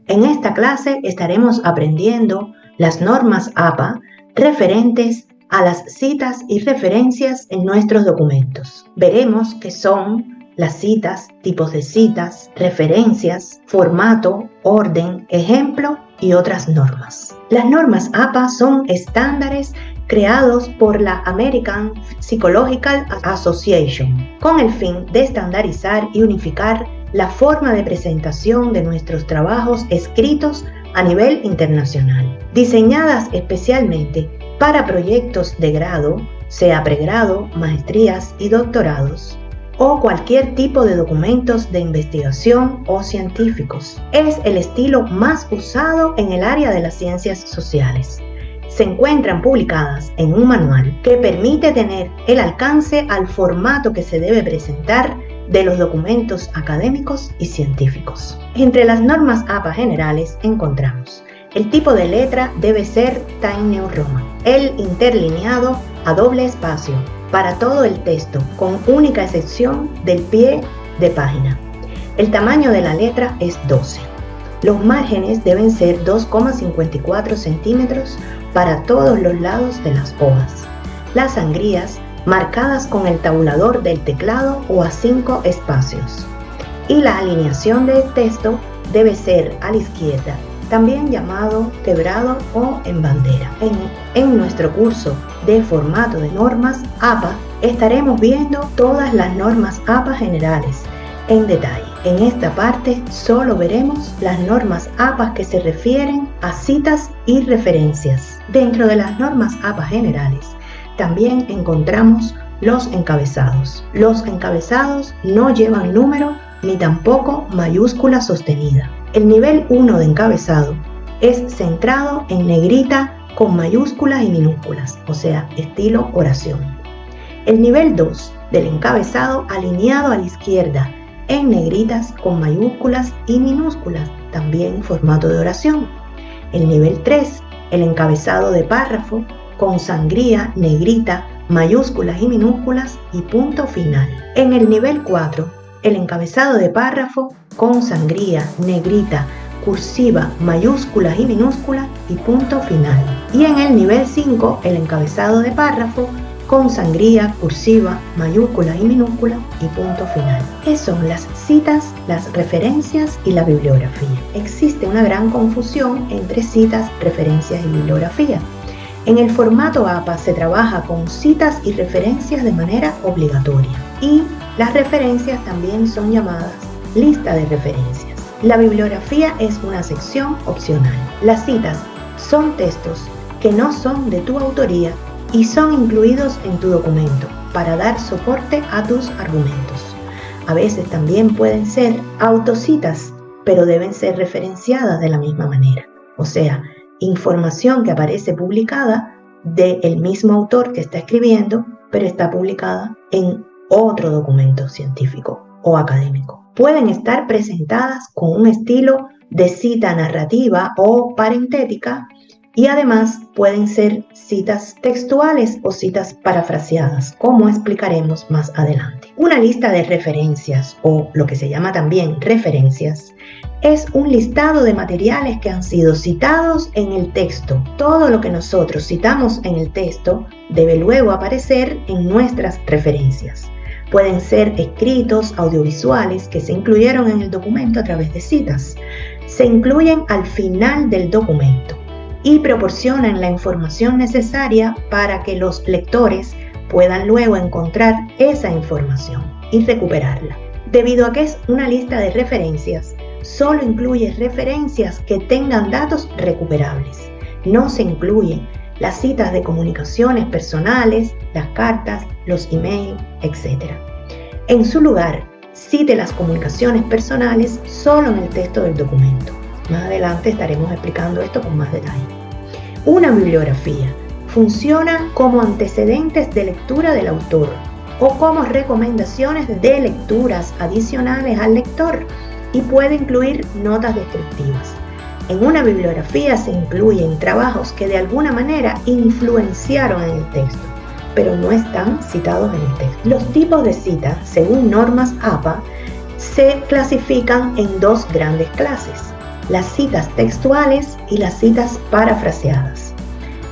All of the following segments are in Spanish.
En esta clase estaremos aprendiendo las normas APA referentes a las citas y referencias en nuestros documentos. Veremos qué son las citas, tipos de citas, referencias, formato, orden, ejemplo y otras normas. Las normas APA son estándares creados por la American Psychological Association con el fin de estandarizar y unificar la forma de presentación de nuestros trabajos escritos a nivel internacional, diseñadas especialmente para proyectos de grado, sea pregrado, maestrías y doctorados, o cualquier tipo de documentos de investigación o científicos. Es el estilo más usado en el área de las ciencias sociales. Se encuentran publicadas en un manual que permite tener el alcance al formato que se debe presentar de los documentos académicos y científicos. Entre las normas APA generales encontramos: el tipo de letra debe ser Times New Roman, el interlineado a doble espacio para todo el texto, con única excepción del pie de página. El tamaño de la letra es 12. Los márgenes deben ser 2,54 centímetros para todos los lados de las hojas. Las sangrías marcadas con el tabulador del teclado o a 5 espacios. Y la alineación del texto debe ser a la izquierda, también llamado quebrado o en bandera. En nuestro curso de formato de normas APA estaremos viendo todas las normas APA generales en detalle. En esta parte solo veremos las normas APA que se refieren a citas y referencias. Dentro de las normas APA generales también encontramos los encabezados. Los encabezados no llevan número ni tampoco mayúscula sostenida. El nivel 1 de encabezado es centrado en negrita con mayúsculas y minúsculas, o sea, estilo oración. El nivel 2 del encabezado alineado a la izquierda en negritas con mayúsculas y minúsculas, también formato de oración. El nivel 3, el encabezado de párrafo con sangría, negrita, mayúsculas y minúsculas y punto final. En el nivel 4, el encabezado de párrafo con sangría, negrita, cursiva, mayúsculas y minúsculas y punto final. Y en el nivel 5, el encabezado de párrafo con sangría, cursiva, mayúsculas y minúsculas y punto final. ¿Qué son las citas, las referencias y la bibliografía? Existe una gran confusión entre citas, referencias y bibliografía. En el formato APA se trabaja con citas y referencias de manera obligatoria, y las referencias también son llamadas lista de referencias. La bibliografía es una sección opcional. Las citas son textos que no son de tu autoría y son incluidos en tu documento para dar soporte a tus argumentos. A veces también pueden ser autocitas, pero deben ser referenciadas de la misma manera. O sea, información que aparece publicada del mismo autor que está escribiendo, pero está publicada en otro documento científico o académico. Pueden estar presentadas con un estilo de cita narrativa o parentética, y además pueden ser citas textuales o citas parafraseadas, como explicaremos más adelante. Una lista de referencias, o lo que se llama también referencias, es un listado de materiales que han sido citados en el texto. Todo lo que nosotros citamos en el texto debe luego aparecer en nuestras referencias. Pueden ser escritos, audiovisuales que se incluyeron en el documento a través de citas. Se incluyen al final del documento y proporcionan la información necesaria para que los lectores puedan luego encontrar esa información y recuperarla. Debido a que es una lista de referencias, solo incluye referencias que tengan datos recuperables. No se incluyen las citas de comunicaciones personales, las cartas, los emails, etc. En su lugar, cite las comunicaciones personales solo en el texto del documento. Más adelante estaremos explicando esto con más detalle. Una bibliografía funciona como antecedentes de lectura del autor o como recomendaciones de lecturas adicionales al lector, y puede incluir notas descriptivas. En una bibliografía se incluyen trabajos que de alguna manera influenciaron en el texto, pero no están citados en el texto. Los tipos de cita, según normas APA, se clasifican en dos grandes clases: las citas textuales y las citas parafraseadas.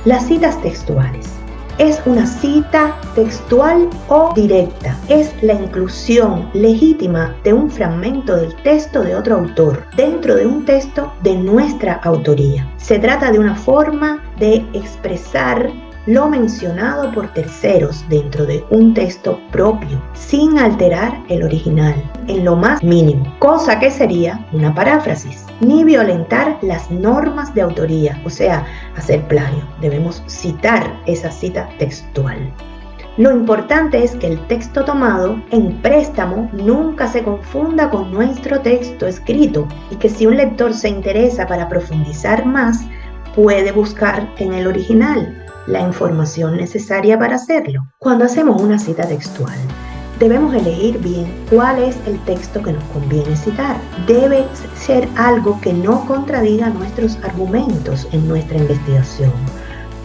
Las citas textuales. Es una cita textual o directa. Es la inclusión legítima de un fragmento del texto de otro autor dentro de un texto de nuestra autoría. Se trata de una forma de expresar lo mencionado por terceros dentro de un texto propio, sin alterar el original en lo más mínimo, cosa que sería una paráfrasis, ni violentar las normas de autoría, o sea, hacer plagio. Debemos citar esa cita textual. Lo importante es que el texto tomado en préstamo nunca se confunda con nuestro texto escrito y que si un lector se interesa para profundizar más, puede buscar en el original la información necesaria para hacerlo. Cuando hacemos una cita textual, debemos elegir bien cuál es el texto que nos conviene citar. Debe ser algo que no contradiga nuestros argumentos en nuestra investigación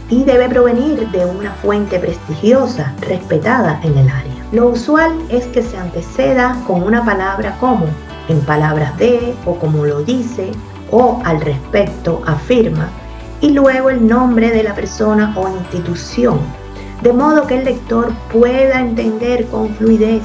y debe provenir de una fuente prestigiosa, respetada en el área. Lo usual es que se anteceda con una palabra como en palabras de, o como lo dice, o al respecto, afirma, y luego el nombre de la persona o institución, de modo que el lector pueda entender con fluidez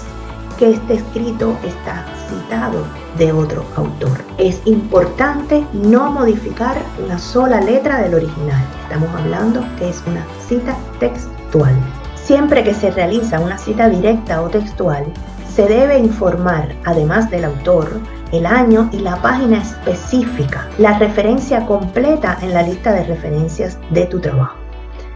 que este escrito está citado de otro autor. Es importante no modificar una sola letra del original. Estamos hablando que es una cita textual. Siempre que se realiza una cita directa o textual, se debe informar, además del autor, el año y la página específica, la referencia completa en la lista de referencias de tu trabajo.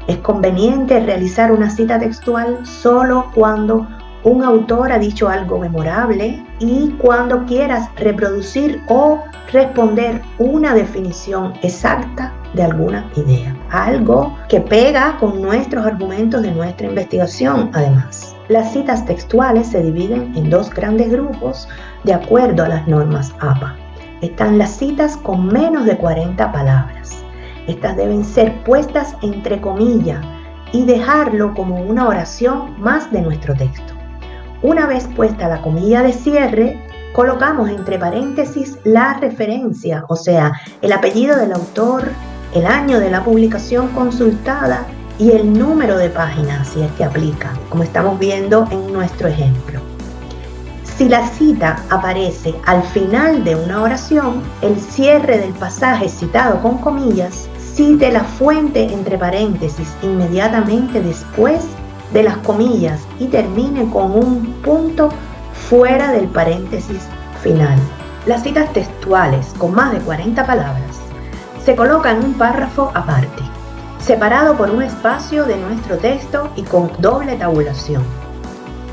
Es conveniente realizar una cita textual solo cuando un autor ha dicho algo memorable y cuando quieras reproducir o responder una definición exacta de alguna idea. Algo que pega con nuestros argumentos de nuestra investigación, además. Las citas textuales se dividen en dos grandes grupos de acuerdo a las normas APA. Están las citas con menos de 40 palabras. Estas deben ser puestas entre comillas y dejarlo como una oración más de nuestro texto. Una vez puesta la comilla de cierre, colocamos entre paréntesis la referencia, o sea, el apellido del autor, el año de la publicación consultada y el número de página, si es que aplica, como estamos viendo en nuestro ejemplo. Si la cita aparece al final de una oración, el cierre del pasaje citado con comillas cite la fuente entre paréntesis inmediatamente después de las comillas y termine con un punto fuera del paréntesis final. Las citas textuales con más de 40 palabras se colocan en un párrafo aparte, separado por un espacio de nuestro texto y con doble tabulación.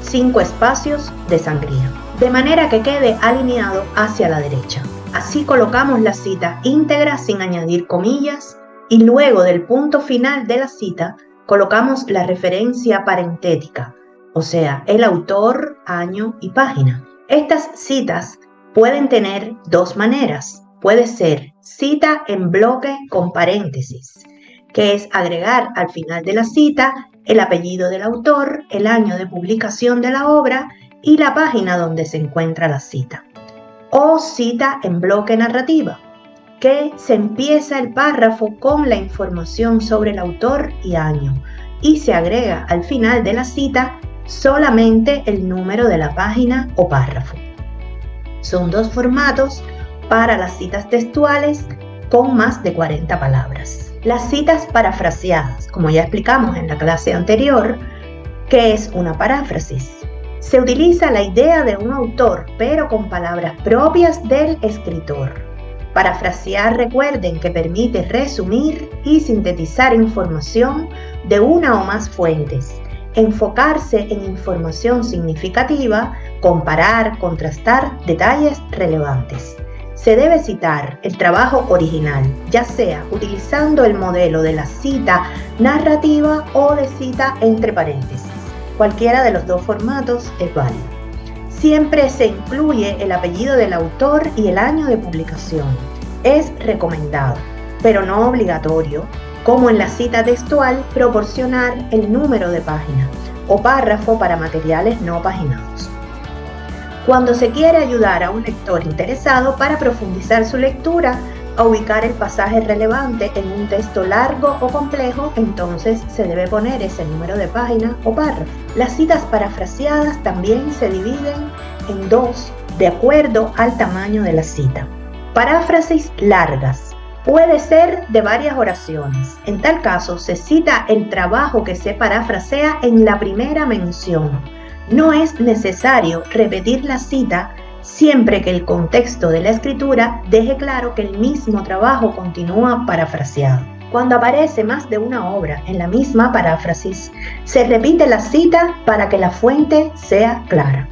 5 espacios de sangría, de manera que quede alineado hacia la derecha. Así colocamos la cita íntegra sin añadir comillas y luego del punto final de la cita colocamos la referencia parentética, o sea, el autor, año y página. Estas citas pueden tener dos maneras. Puede ser cita en bloque con paréntesis, que es agregar al final de la cita el apellido del autor, el año de publicación de la obra y la página donde se encuentra la cita. O cita en bloque narrativa, que se empieza el párrafo con la información sobre el autor y año y se agrega al final de la cita solamente el número de la página o párrafo. Son dos formatos para las citas textuales con más de 40 palabras. Las citas parafraseadas, como ya explicamos en la clase anterior, que es una paráfrasis. Se utiliza la idea de un autor, pero con palabras propias del escritor. Parafrasear, recuerden que permite resumir y sintetizar información de una o más fuentes, enfocarse en información significativa, comparar, contrastar detalles relevantes. Se debe citar el trabajo original, ya sea utilizando el modelo de la cita narrativa o de cita entre paréntesis. Cualquiera de los dos formatos es válido. Siempre se incluye el apellido del autor y el año de publicación. Es recomendado, pero no obligatorio, como en la cita textual, proporcionar el número de página o párrafo para materiales no paginados. Cuando se quiere ayudar a un lector interesado para profundizar su lectura, a ubicar el pasaje relevante en un texto largo o complejo, entonces se debe poner ese número de página o párrafo. Las citas parafraseadas también se dividen en dos de acuerdo al tamaño de la cita. Paráfrasis largas. Puede ser de varias oraciones. En tal caso, se cita el trabajo que se parafrasea en la primera mención. No es necesario repetir la cita siempre que el contexto de la escritura deje claro que el mismo trabajo continúa parafraseado. Cuando aparece más de una obra en la misma paráfrasis, se repite la cita para que la fuente sea clara.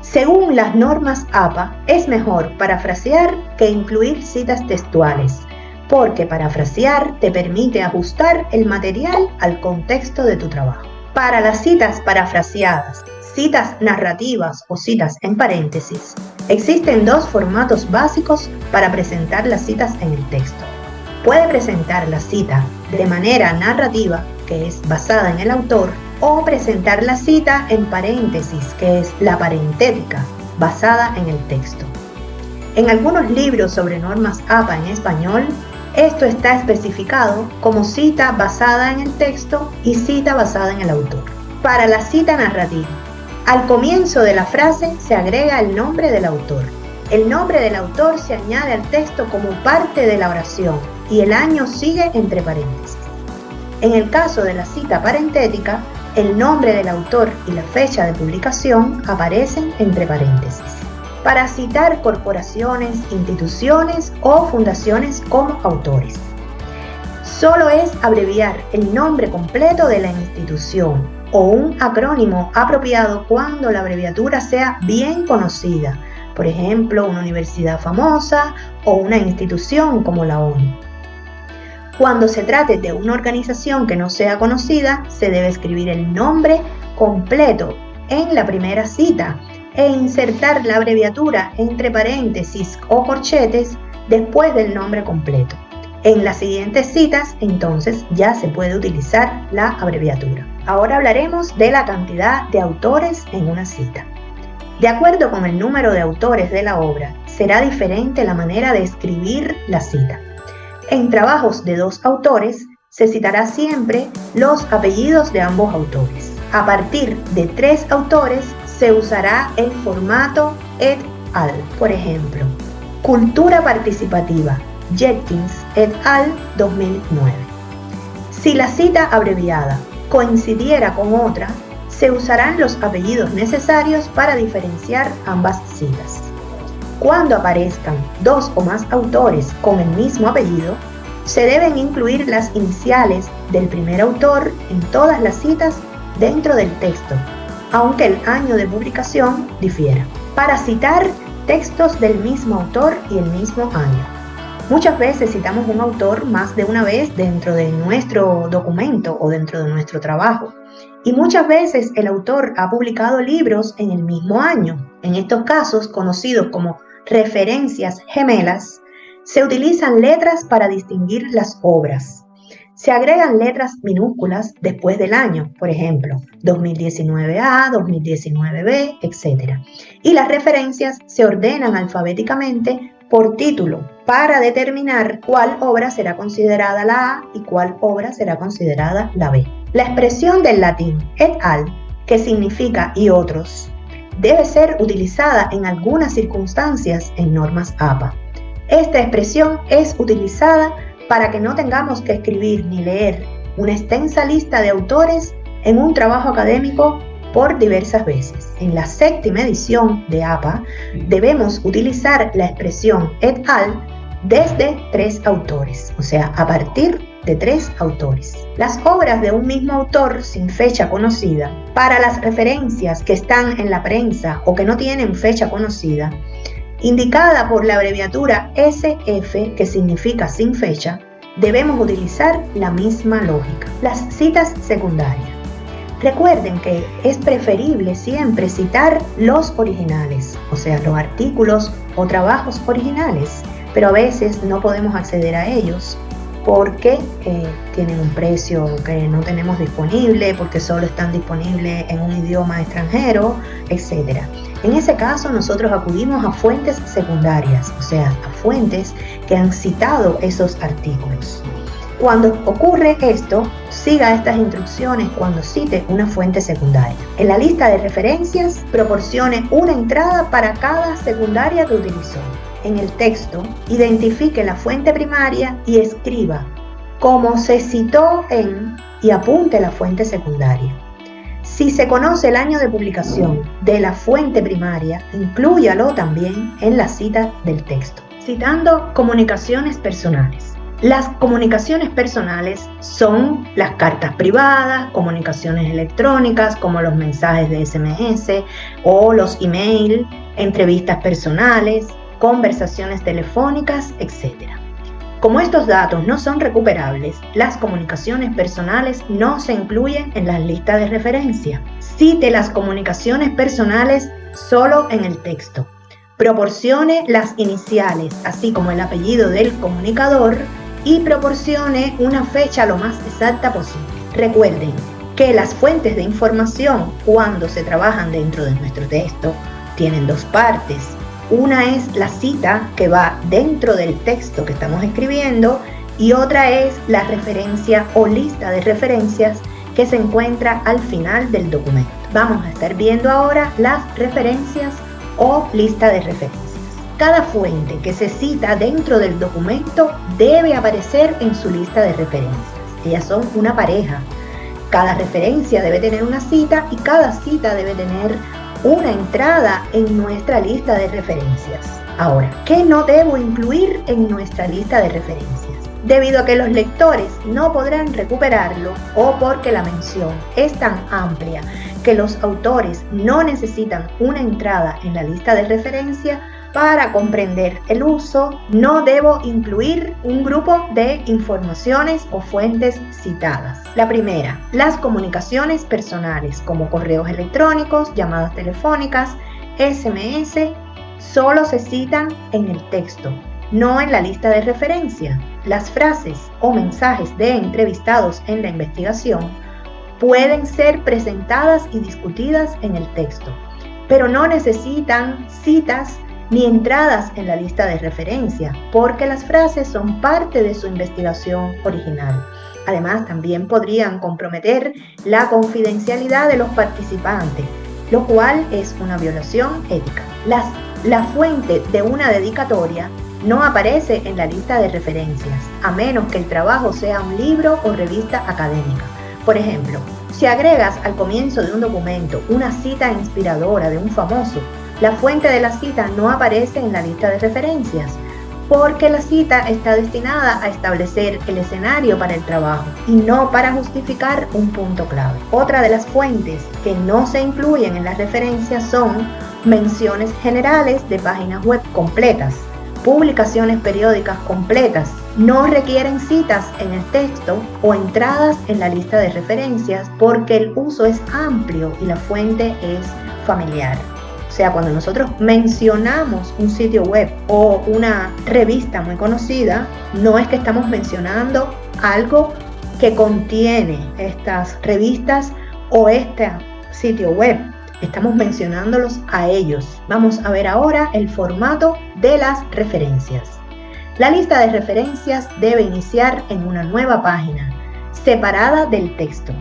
Según las normas APA, es mejor parafrasear que incluir citas textuales, porque parafrasear te permite ajustar el material al contexto de tu trabajo. Para las citas parafraseadas, citas narrativas o citas en paréntesis, existen dos formatos básicos para presentar las citas en el texto. Puede presentar la cita de manera narrativa, que es basada en el autor, o presentar la cita en paréntesis, que es la parentética, basada en el texto. En algunos libros sobre normas APA en español, esto está especificado como cita basada en el texto y cita basada en el autor. Para la cita narrativa, al comienzo de la frase se agrega el nombre del autor. El nombre del autor se añade al texto como parte de la oración y el año sigue entre paréntesis. En el caso de la cita parentética, el nombre del autor y la fecha de publicación aparecen entre paréntesis. Para citar corporaciones, instituciones o fundaciones como autores, solo es abreviar el nombre completo de la institución o un acrónimo apropiado cuando la abreviatura sea bien conocida, por ejemplo, una universidad famosa o una institución como la ONU. Cuando se trate de una organización que no sea conocida, se debe escribir el nombre completo en la primera cita e insertar la abreviatura entre paréntesis o corchetes después del nombre completo. En las siguientes citas, entonces, ya se puede utilizar la abreviatura. Ahora hablaremos de la cantidad de autores en una cita. De acuerdo con el número de autores de la obra, será diferente la manera de escribir la cita. En trabajos de dos autores, se citará siempre los apellidos de ambos autores. A partir de 3 autores, se usará el formato et al. Por ejemplo, Cultura participativa, Jenkins et al. 2009. Si la cita abreviada coincidiera con otra, se usarán los apellidos necesarios para diferenciar ambas citas. Cuando aparezcan 2 o más autores con el mismo apellido, se deben incluir las iniciales del primer autor en todas las citas dentro del texto, aunque el año de publicación difiera. Para citar textos del mismo autor y el mismo año. Muchas veces citamos un autor más de una vez dentro de nuestro documento o dentro de nuestro trabajo. Y muchas veces el autor ha publicado libros en el mismo año. En estos casos, conocidos como referencias gemelas, se utilizan letras para distinguir las obras. Se agregan letras minúsculas después del año, por ejemplo, 2019A, 2019B, etc. Y las referencias se ordenan alfabéticamente por título para determinar cuál obra será considerada la A y cuál obra será considerada la B. La expresión del latín et al, que significa y otros, debe ser utilizada en algunas circunstancias en normas APA. Esta expresión es utilizada para que no tengamos que escribir ni leer una extensa lista de autores en un trabajo académico por diversas veces. En la 7ª edición de APA debemos utilizar la expresión et al desde 3 autores, o sea, a partir de 3 autores. Las obras de un mismo autor sin fecha conocida, para las referencias que están en la prensa o que no tienen fecha conocida, indicada por la abreviatura SF, que significa sin fecha, debemos utilizar la misma lógica. Las citas secundarias. Recuerden que es preferible siempre citar los originales, o sea, los artículos o trabajos originales, pero a veces no podemos acceder a ellos porque tienen un precio que no tenemos disponible, porque solo están disponibles en un idioma extranjero, etc. En ese caso, nosotros acudimos a fuentes secundarias, o sea, a fuentes que han citado esos artículos. Cuando ocurre esto, siga estas instrucciones cuando cite una fuente secundaria. En la lista de referencias, proporcione una entrada para cada secundaria que utilizó. En el texto, identifique la fuente primaria y escriba cómo se citó en y apunte la fuente secundaria. Si se conoce el año de publicación de la fuente primaria, inclúyalo también en la cita del texto. Citando comunicaciones personales. Las comunicaciones personales son las cartas privadas, comunicaciones electrónicas como los mensajes de SMS o los email, entrevistas personales, conversaciones telefónicas, etc. Como estos datos no son recuperables, las comunicaciones personales no se incluyen en las listas de referencia. Cite las comunicaciones personales solo en el texto. Proporcione las iniciales, así como el apellido del comunicador, y proporcione una fecha lo más exacta posible. Recuerden que las fuentes de información, cuando se trabajan dentro de nuestro texto, tienen dos partes. Una es la cita que va dentro del texto que estamos escribiendo y otra es la referencia o lista de referencias que se encuentra al final del documento. Vamos a estar viendo ahora las referencias o lista de referencias. Cada fuente que se cita dentro del documento debe aparecer en su lista de referencias. Ellas son una pareja. Cada referencia debe tener una cita y cada cita debe tener una entrada en nuestra lista de referencias. Ahora, ¿qué no debo incluir en nuestra lista de referencias? Debido a que los lectores no podrán recuperarlo o porque la mención es tan amplia que los autores no necesitan una entrada en la lista de referencia, para comprender el uso, no debo incluir un grupo de informaciones o fuentes citadas. La primera, las comunicaciones personales como correos electrónicos, llamadas telefónicas, SMS, solo se citan en el texto, no en la lista de referencia. Las frases o mensajes de entrevistados en la investigación pueden ser presentadas y discutidas en el texto, pero no necesitan citas ni entradas en la lista de referencia, porque las frases son parte de su investigación original. Además, también podrían comprometer la confidencialidad de los participantes, lo cual es una violación ética. La fuente de una dedicatoria no aparece en la lista de referencias, a menos que el trabajo sea un libro o revista académica. Por ejemplo, si agregas al comienzo de un documento una cita inspiradora de un famoso, la fuente de la cita no aparece en la lista de referencias, porque la cita está destinada a establecer el escenario para el trabajo y no para justificar un punto clave. Otra de las fuentes que no se incluyen en las referencias son menciones generales de páginas web completas, publicaciones periódicas completas. No requieren citas en el texto o entradas en la lista de referencias porque el uso es amplio y la fuente es familiar. O sea, cuando nosotros mencionamos un sitio web o una revista muy conocida, no es que estamos mencionando algo que contiene estas revistas o este sitio web. Estamos mencionándolos a ellos. Vamos a ver ahora el formato de las referencias. La lista de referencias debe iniciar en una nueva página, separada del texto.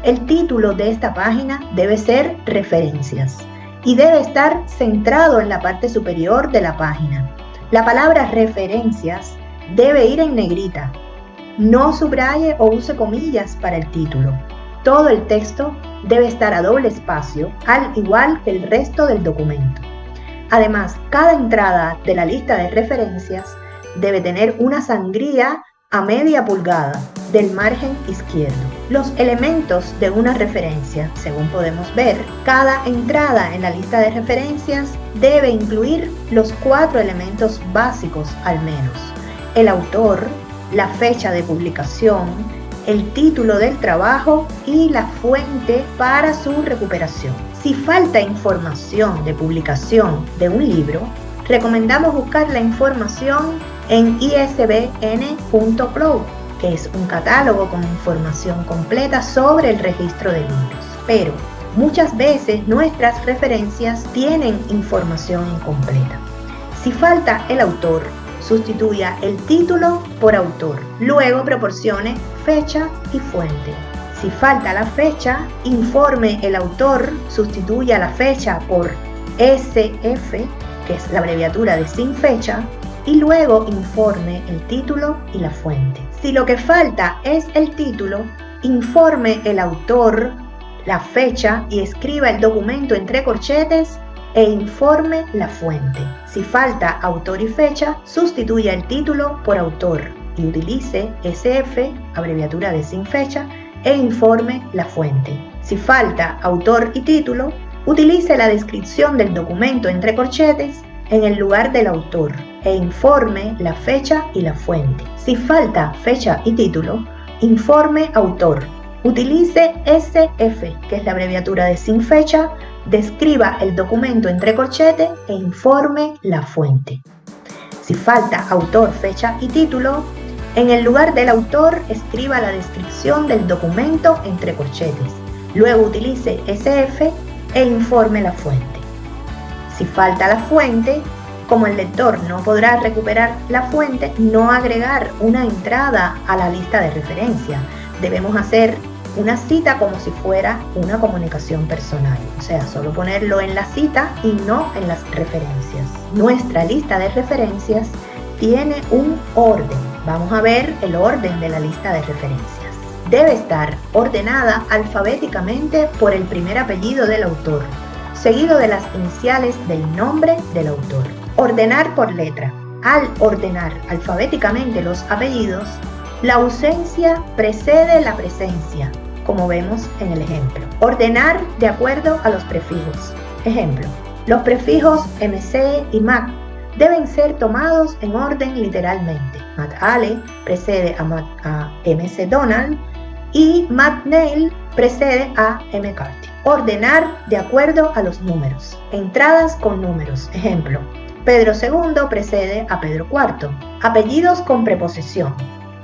El título de esta página debe ser Referencias y debe estar centrado en la parte superior de la página. La palabra referencias debe ir en negrita. No subraye o use comillas para el título. Todo el texto debe estar a doble espacio, al igual que el resto del documento. Además, cada entrada de la lista de referencias debe tener una sangría a media pulgada del margen izquierdo. Los elementos de una referencia, según podemos ver, cada entrada en la lista de referencias debe incluir los 4 elementos básicos al menos: el autor, la fecha de publicación, el título del trabajo y la fuente para su recuperación. Si falta información de publicación de un libro, recomendamos buscar la información en isbn.plow que es un catálogo con información completa sobre el registro de libros. Pero muchas veces nuestras referencias tienen información incompleta. Si falta el autor, sustituya el título por autor. Luego proporcione fecha y fuente. Si falta la fecha, informe el autor, sustituya la fecha por SF, que es la abreviatura de sin fecha, y luego informe el título y la fuente. Si lo que falta es el título, informe el autor, la fecha y escriba el documento entre corchetes e informe la fuente. Si falta autor y fecha, sustituya el título por autor y utilice SF, abreviatura de sin fecha, e informe la fuente. Si falta autor y título, utilice la descripción del documento entre corchetes en el lugar del autor e informe la fecha y la fuente. Si falta fecha y título, informe autor. Utilice SF, que es la abreviatura de sin fecha, describa el documento entre corchetes e informe la fuente. Si falta autor, fecha y título, en el lugar del autor escriba la descripción del documento entre corchetes. Luego utilice SF e informe la fuente. Si falta la fuente, como el lector no podrá recuperar la fuente, no agregar una entrada a la lista de referencia. Debemos hacer una cita como si fuera una comunicación personal, o sea, solo ponerlo en la cita y no en las referencias. Nuestra lista de referencias tiene un orden. Vamos a ver el orden de la lista de referencias. Debe estar ordenada alfabéticamente por el primer apellido del autor, seguido de las iniciales del nombre del autor. Ordenar por letra. Al ordenar alfabéticamente los apellidos, la ausencia precede la presencia, como vemos en el ejemplo. Ordenar de acuerdo a los prefijos. Ejemplo, los prefijos MC y Mac deben ser tomados en orden literalmente. Matt Ale precede a MC Donald y Matt Neil precede a M. Carty. Ordenar de acuerdo a los números. Entradas con números. Ejemplo, Pedro II precede a Pedro IV. Apellidos con preposición.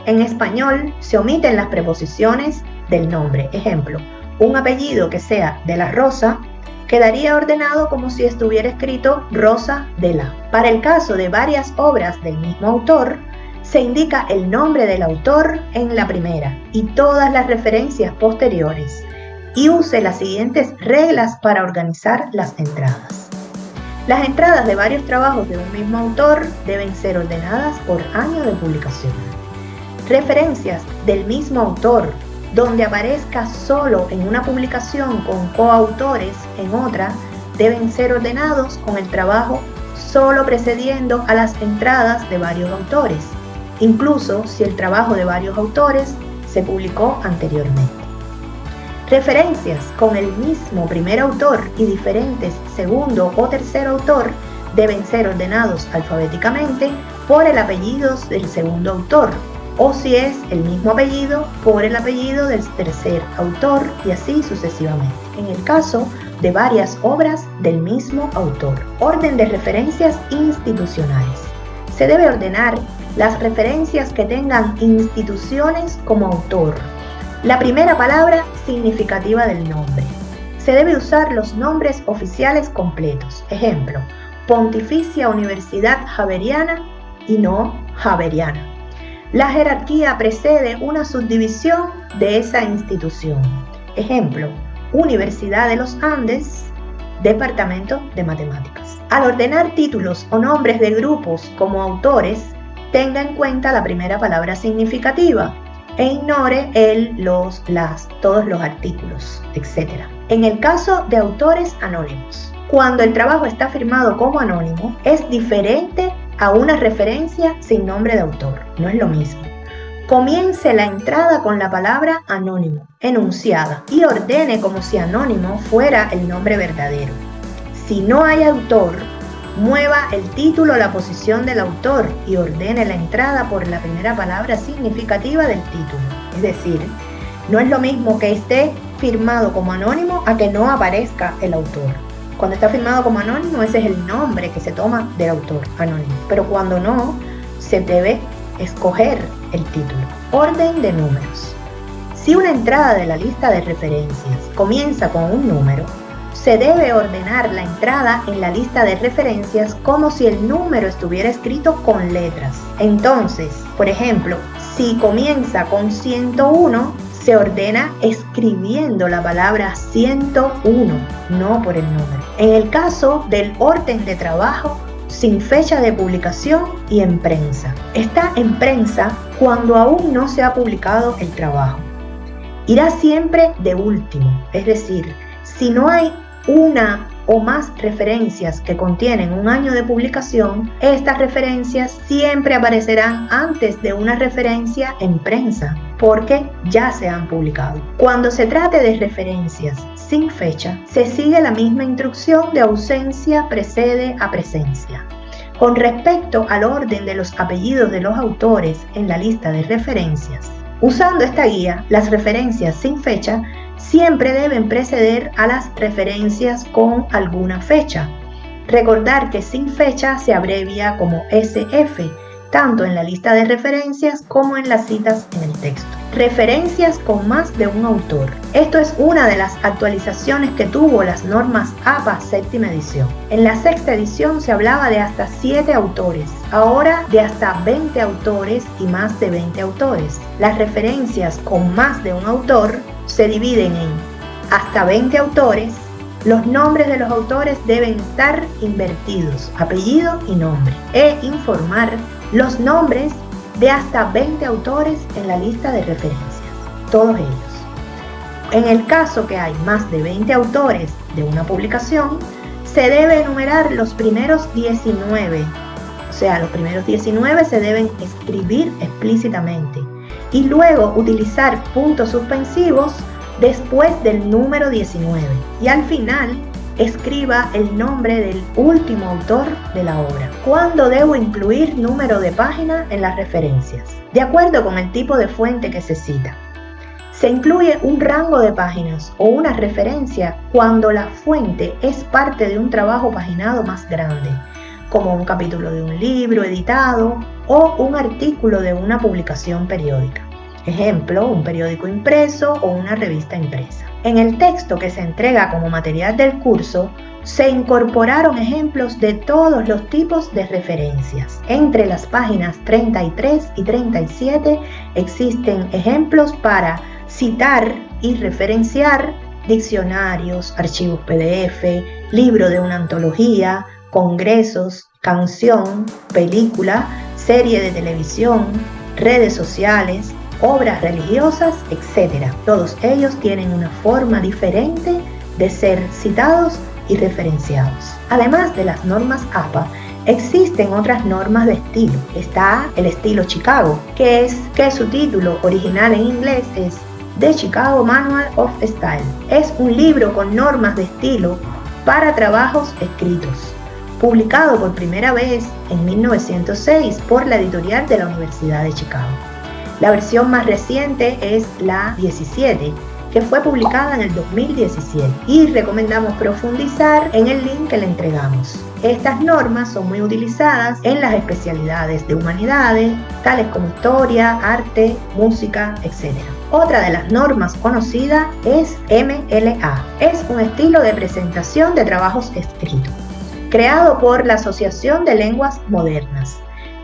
En español se omiten las preposiciones del nombre. Ejemplo, un apellido que sea de la Rosa quedaría ordenado como si estuviera escrito Rosa de la. Para el caso de varias obras del mismo autor, se indica el nombre del autor en la primera y todas las referencias posteriores, y use las siguientes reglas para organizar las entradas. Las entradas de varios trabajos de un mismo autor deben ser ordenadas por año de publicación. Referencias del mismo autor donde aparezca solo en una publicación con coautores en otra deben ser ordenados con el trabajo solo precediendo a las entradas de varios autores, incluso si el trabajo de varios autores se publicó anteriormente. Referencias con el mismo primer autor y diferentes segundo o tercer autor deben ser ordenados alfabéticamente por el apellido del segundo autor, o si es el mismo apellido, por el apellido del tercer autor y así sucesivamente, en el caso de varias obras del mismo autor. Orden de referencias institucionales. Se debe ordenar las referencias que tengan instituciones como autor. La primera palabra significativa del nombre. Se debe usar los nombres oficiales completos. Ejemplo, Pontificia Universidad Javeriana y no Javeriana. La jerarquía precede una subdivisión de esa institución. Ejemplo, Universidad de los Andes, Departamento de Matemáticas. Al ordenar títulos o nombres de grupos como autores, tenga en cuenta la primera palabra significativa e ignore el, los, las, todos los artículos, etc. En el caso de autores anónimos, cuando el trabajo está firmado como anónimo, es diferente a una referencia sin nombre de autor. No es lo mismo. Comience la entrada con la palabra anónimo, enunciada, y ordene como si anónimo fuera el nombre verdadero. Si no hay autor, mueva el título a la posición del autor y ordene la entrada por la primera palabra significativa del título. Es decir, no es lo mismo que esté firmado como anónimo a que no aparezca el autor. Cuando está firmado como anónimo, ese es el nombre que se toma del autor, anónimo. Pero cuando no, se debe escoger el título. Orden de números. Si una entrada de la lista de referencias comienza con un número, se debe ordenar la entrada en la lista de referencias como si el número estuviera escrito con letras. Entonces, por ejemplo, si comienza con 101, se ordena escribiendo la palabra 101, no por el número. En el caso del orden de trabajo, sin fecha de publicación y en prensa. Está en prensa cuando aún no se ha publicado el trabajo. Irá siempre de último, es decir, si no hay una o más referencias que contienen un año de publicación, estas referencias siempre aparecerán antes de una referencia en prensa, porque ya se han publicado. Cuando se trate de referencias sin fecha, se sigue la misma instrucción de ausencia precede a presencia. Con respecto al orden de los apellidos de los autores en la lista de referencias, usando esta guía, las referencias sin fecha siempre deben preceder a las referencias con alguna fecha. Recordar que sin fecha se abrevia como SF, tanto en la lista de referencias como en las citas en el texto. Referencias con más de un autor. Esto es una de las actualizaciones que tuvo las normas APA séptima edición. En la sexta edición se hablaba de hasta 7 autores, ahora de hasta 20 autores y más de 20 autores. Las referencias con más de un autor se dividen en hasta 20 autores. Los nombres de los autores deben estar invertidos, apellido y nombre, e informar los nombres de hasta 20 autores en la lista de referencias, todos ellos. En el caso que hay más de 20 autores de una publicación, se debe enumerar los primeros 19, o sea, los primeros 19 se deben escribir explícitamente y luego utilizar puntos suspensivos después del número 19 y al final escriba el nombre del último autor de la obra. ¿Cuándo debo incluir número de página en las referencias? De acuerdo con el tipo de fuente que se cita. Se incluye un rango de páginas o una referencia cuando la fuente es parte de un trabajo paginado más grande, como un capítulo de un libro editado o un artículo de una publicación periódica. Ejemplo, un periódico impreso o una revista impresa. En el texto que se entrega como material del curso, se incorporaron ejemplos de todos los tipos de referencias. Entre las páginas 33 y 37 existen ejemplos para citar y referenciar diccionarios, archivos PDF, libro de una antología, congresos, canción, película, serie de televisión, redes sociales, obras religiosas, etc. Todos ellos tienen una forma diferente de ser citados y referenciados. Además de las normas APA, existen otras normas de estilo. Está el estilo Chicago, que su título original en inglés es The Chicago Manual of Style. Es un libro con normas de estilo para trabajos escritos, publicado por primera vez en 1906 por la editorial de la Universidad de Chicago. La versión más reciente es la 17, que fue publicada en el 2017 y recomendamos profundizar en el link que le entregamos. Estas normas son muy utilizadas en las especialidades de humanidades, tales como historia, arte, música, etc. Otra de las normas conocidas es MLA. Es un estilo de presentación de trabajos escritos, creado por la Asociación de Lenguas Modernas.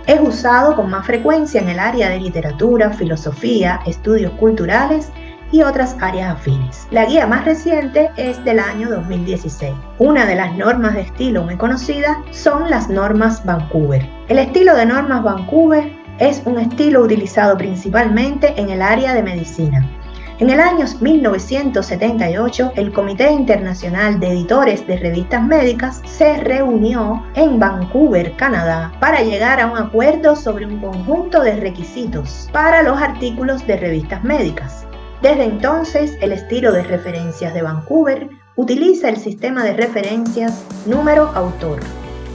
Es usado con más frecuencia en el área de literatura, filosofía, estudios culturales y otras áreas afines. La guía más reciente es del año 2016. Una de las normas de estilo muy conocidas son las normas Vancouver. El estilo de normas Vancouver es un estilo utilizado principalmente en el área de medicina. En el año 1978, el Comité Internacional de Editores de Revistas Médicas se reunió en Vancouver, Canadá, para llegar a un acuerdo sobre un conjunto de requisitos para los artículos de revistas médicas. Desde entonces, el estilo de referencias de Vancouver utiliza el sistema de referencias número-autor.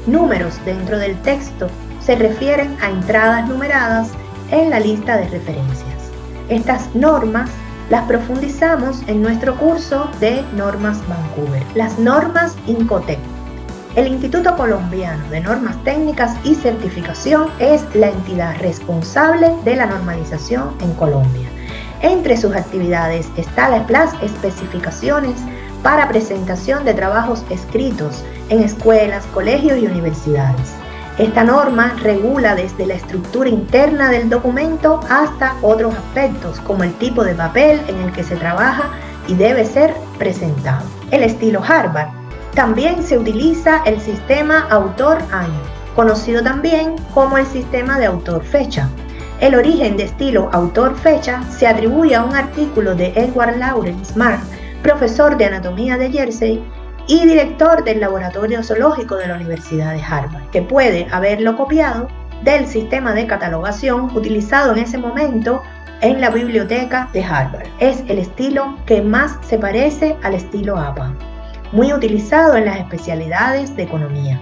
Números dentro del texto se refieren a entradas numeradas en la lista de referencias. Estas normas las profundizamos en nuestro curso de Normas Vancouver. Las normas Incotec. El Instituto Colombiano de Normas Técnicas y Certificación es la entidad responsable de la normalización en Colombia. Entre sus actividades están las especificaciones para presentación de trabajos escritos en escuelas, colegios y universidades. Esta norma regula desde la estructura interna del documento hasta otros aspectos, como el tipo de papel en el que se trabaja y debe ser presentado. El estilo Harvard. También se utiliza el sistema autor-año, conocido también como el sistema de autor-fecha. El origen de estilo autor-fecha se atribuye a un artículo de Edward Lawrence Mark, profesor de anatomía de Jersey y director del laboratorio zoológico de la Universidad de Harvard, que puede haberlo copiado del sistema de catalogación utilizado en ese momento en la biblioteca de Harvard. Es el estilo que más se parece al estilo APA, muy utilizado en las especialidades de economía.